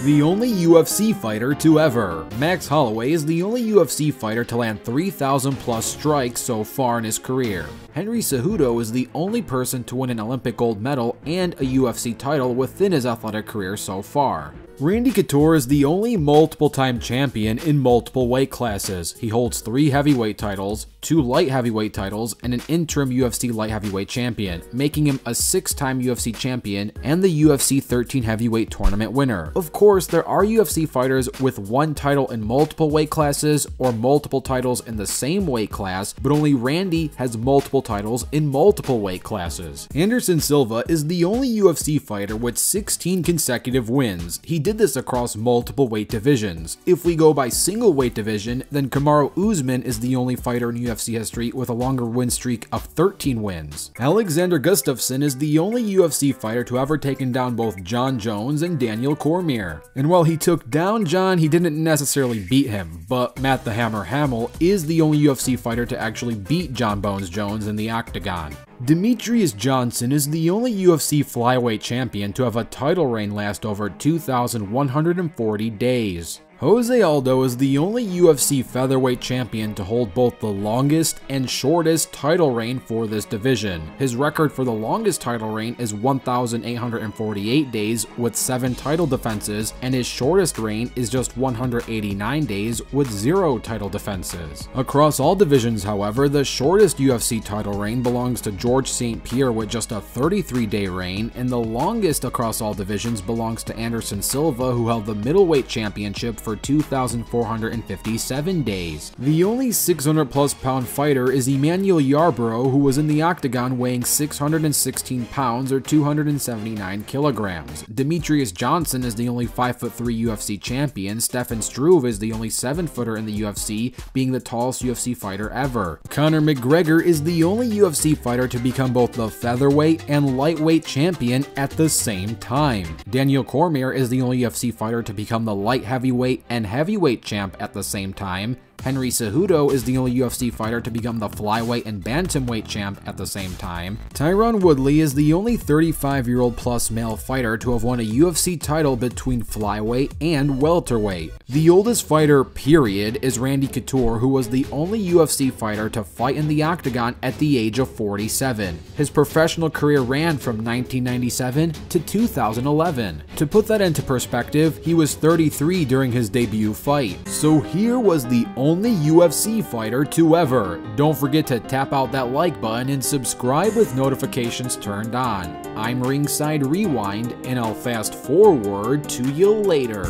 The only UFC fighter to ever. Max Holloway is the only UFC fighter to land 3,000 plus strikes so far in his career. Henry Cejudo is the only person to win an Olympic gold medal and a UFC title within his athletic career so far. Randy Couture is the only multiple-time champion in multiple weight classes. He holds 3 heavyweight titles, 2 light heavyweight titles, and an interim UFC light heavyweight champion, making him a 6-time UFC champion and the UFC 13 heavyweight tournament winner. Of course, there are UFC fighters with 1 title in multiple weight classes or multiple titles in the same weight class, but only Randy has multiple titles in multiple weight classes. Anderson Silva is the only UFC fighter with 16 consecutive wins. He did this across multiple weight divisions. If we go by single weight division, then Kamaru Usman is the only fighter in UFC history with a longer win streak of 13 wins. Alexander Gustafsson is the only UFC fighter to ever taken down both Jon Jones and Daniel Cormier. And while he took down Jon, he didn't necessarily beat him, but Matt the Hammer Hamill is the only UFC fighter to actually beat Jon Bones Jones in the octagon. Demetrius Johnson is the only UFC flyweight champion to have a title reign last over 2,140 days. Jose Aldo is the only UFC featherweight champion to hold both the longest and shortest title reign for this division. His record for the longest title reign is 1,848 days with 7 title defenses, and his shortest reign is just 189 days with 0 title defenses. Across all divisions, however, the shortest UFC title reign belongs to George St. Pierre with just a 33-day reign, and the longest across all divisions belongs to Anderson Silva, who held the middleweight championship for 2,457 days. The only 600-plus pound fighter is Emmanuel Yarbrough, who was in the octagon weighing 616 pounds or 279 kilograms. Demetrius Johnson is the only 5'3" UFC champion. Stefan Struve is the only 7-footer in the UFC, being the tallest UFC fighter ever. Conor McGregor is the only UFC fighter to become both the featherweight and lightweight champion at the same time. Daniel Cormier is the only UFC fighter to become the light heavyweight and heavyweight champ at the same time. Henry Cejudo is the only UFC fighter to become the flyweight and bantamweight champ at the same time. Tyron Woodley is the only 35-year-old plus male fighter to have won a UFC title between flyweight and welterweight. The oldest fighter, period, is Randy Couture, who was the only UFC fighter to fight in the octagon at the age of 47. His professional career ran from 1997 to 2011. To put that into perspective, he was 33 during his debut fight. So here was the only UFC fighter to ever. Don't forget to tap out that like button and subscribe with notifications turned on. I'm Ringside Rewind, and I'll fast forward to you later.